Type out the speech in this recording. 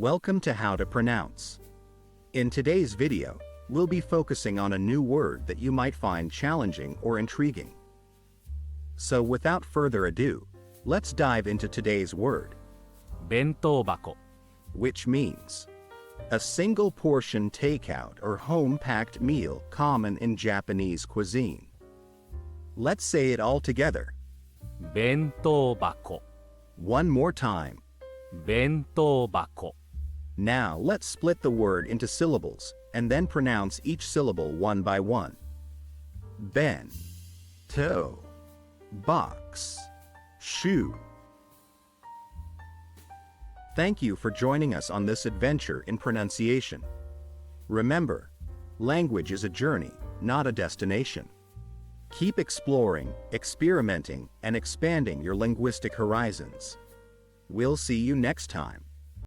Welcome to How to Pronounce. In today's video, we'll be focusing on a new word that you might find challenging or intriguing. So without further ado, let's dive into today's word, 弁当箱 which means a single portion takeout or home-packed meal common in Japanese cuisine. Let's say it all together. 弁当箱 One more time. 弁当箱 Now let's split the word into syllables and then pronounce each syllable one by one. Bento Box Shoe. Thank you for joining us on this adventure in pronunciation. Remember, language is a journey, not a destination. Keep exploring, experimenting, and expanding your linguistic horizons. We'll see you next time.